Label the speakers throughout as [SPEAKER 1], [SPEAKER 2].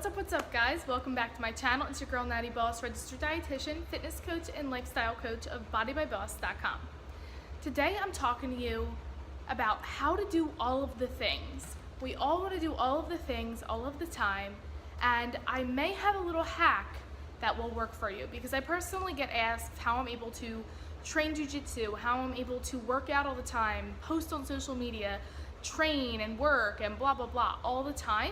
[SPEAKER 1] What's up guys? Welcome back to my channel. It's your girl Natty Boss, registered dietitian, fitness coach, and lifestyle coach of bodybyboss.com. Today I'm talking to you about how to do all of the things. We all want to do all of the things all of the time, and I may have a little hack that will work for you because I personally get asked how I'm able to train jiu-jitsu, how I'm able to work out all the time, post on social media, train and work and blah blah blah all the time.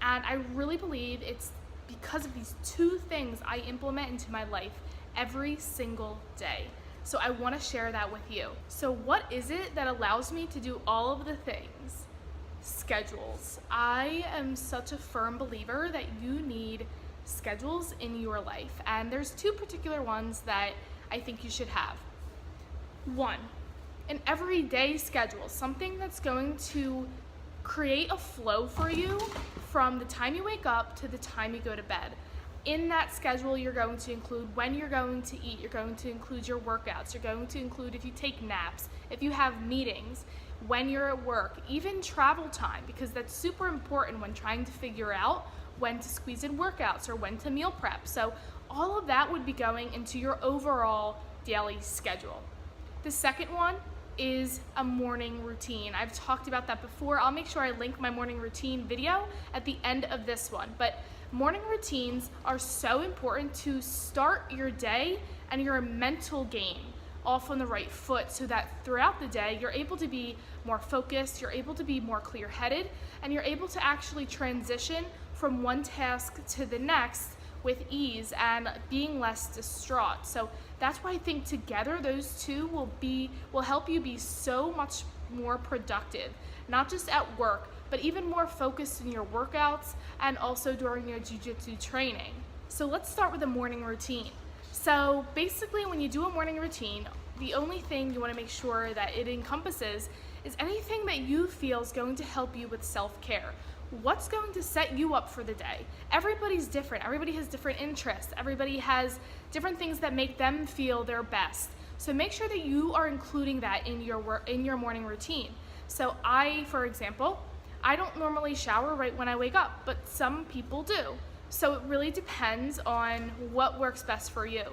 [SPEAKER 1] And I really believe it's because of these two things I implement into my life every single day. So I want to share that with you. So what is it that allows me to do all of the things? Schedules. I am such a firm believer that you need schedules in your life. And there's two particular ones that I think you should have. One, an everyday schedule, something that's going to create a flow for you from the time you wake up to the time you go to bed. In that schedule, you're going to include when you're going to eat, you're going to include your workouts, you're going to include if you take naps, if you have meetings, when you're at work, even travel time, because that's super important when trying to figure out when to squeeze in workouts or when to meal prep. So all of that would be going into your overall daily schedule. The second one is a morning routine. I've talked about that before. I'll make sure I link my morning routine video at the end of this one. But morning routines are so important to start your day and your mental game off on the right foot so that throughout the day you're able to be more focused, you're able to be more clear-headed, and you're able to actually transition from one task to the next with ease and being less distraught. So that's why I think together those two will help you be so much more productive, not just at work, but even more focused in your workouts and also during your jiu-jitsu training. So let's start with a morning routine. So basically when you do a morning routine, the only thing you want to make sure that it encompasses is anything that you feel is going to help you with self-care. What's going to set you up for the day? Everybody's different. Everybody has different interests. Everybody has different things that make them feel their best. So make sure that you are including that in your morning routine. So for example, I don't normally shower right when I wake up, but some people do. So it really depends on what works best for you.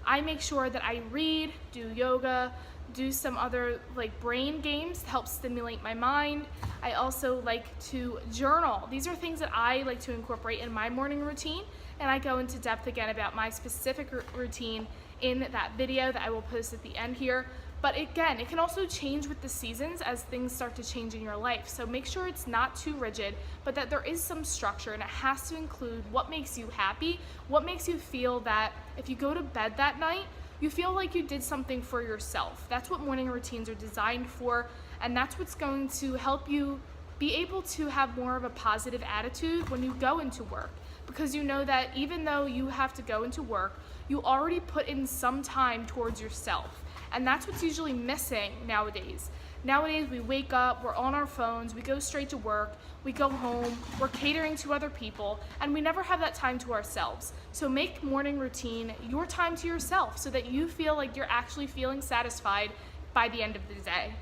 [SPEAKER 1] I make sure that I read, do yoga, do some other brain games to help stimulate my mind. I also like to journal. These are things that I like to incorporate in my morning routine, and I go into depth again about my specific routine in that video that I will post at the end here. But again, it can also change with the seasons as things start to change in your life. So make sure it's not too rigid, but that there is some structure, and it has to include what makes you happy, what makes you feel that if you go to bed that night, you feel like you did something for yourself. That's what morning routines are designed for, and that's what's going to help you be able to have more of a positive attitude when you go into work. Because you know that even though you have to go into work, you already put in some time towards yourself. And that's what's usually missing nowadays. Nowadays we wake up, we're on our phones, we go straight to work, we go home, we're catering to other people, and we never have that time to ourselves. So make morning routine your time to yourself so that you feel like you're actually feeling satisfied by the end of the day.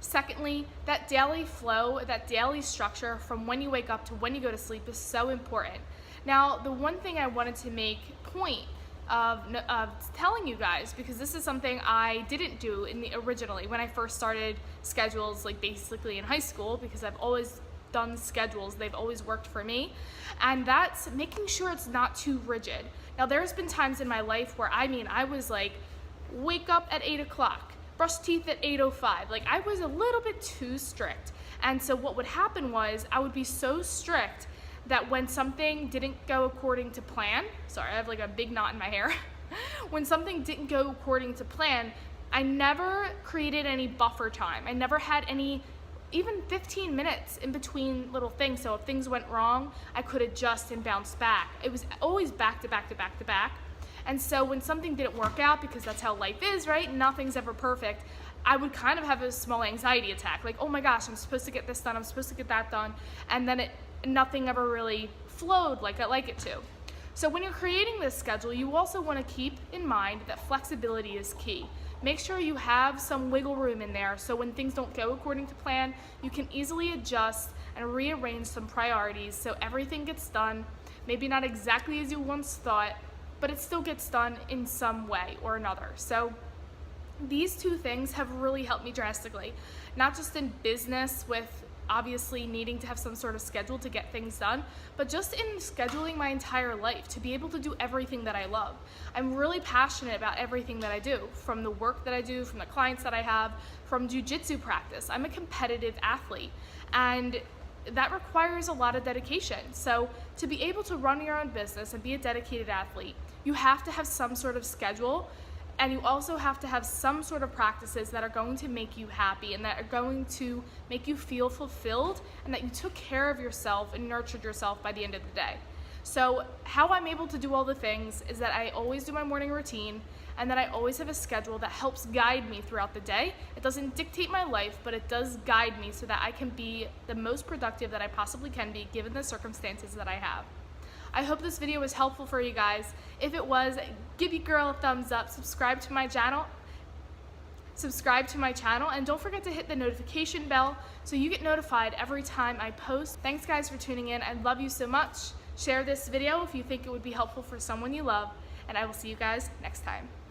[SPEAKER 1] Secondly, that daily flow, that daily structure from when you wake up to when you go to sleep is so important. Now, the one thing I wanted to make point of telling you guys, because this is something I didn't do originally when I first started schedules, basically in high school, because I've always done schedules, they've always worked for me, and that's making sure it's not too rigid. Now there's been times in my life where I was wake up at 8 o'clock, brush teeth at 8:05. I was a little bit too strict, and so what would happen was I would be so strict that when something didn't go according to plan, sorry, I have a big knot in my hair. When something didn't go according to plan, I never created any buffer time. I never had any, even 15 minutes in between little things. So if things went wrong, I could adjust and bounce back. It was always back to back to back to back. And so when something didn't work out, because that's how life is, right? Nothing's ever perfect. I would kind of have a small anxiety attack. Oh my gosh, I'm supposed to get this done, I'm supposed to get that done. And then nothing ever really flowed like I like it to. So when you're creating this schedule, you also want to keep in mind that flexibility is key. Make sure you have some wiggle room in there so when things don't go according to plan, you can easily adjust and rearrange some priorities so everything gets done Maybe not exactly as you once thought, but it still gets done in some way or another. So these two things have really helped me drastically, not just in business with obviously needing to have some sort of schedule to get things done, but just in scheduling my entire life to be able to do everything that I love. I'm really passionate about everything that I do, from the work that I do, from the clients that I have, from jujitsu practice. I'm a competitive athlete, and that requires a lot of dedication. So to be able to run your own business and be a dedicated athlete, you have to have some sort of schedule, and you also have to have some sort of practices that are going to make you happy and that are going to make you feel fulfilled and that you took care of yourself and nurtured yourself by the end of the day. So how I'm able to do all the things is that I always do my morning routine, and that I always have a schedule that helps guide me throughout the day. It doesn't dictate my life, but it does guide me so that I can be the most productive that I possibly can be given the circumstances that I have. I hope this video was helpful for you guys. If it was, give your girl a thumbs up, subscribe to my channel, and don't forget to hit the notification bell so you get notified every time I post. Thanks guys for tuning in. I love you so much. Share this video if you think it would be helpful for someone you love, and I will see you guys next time.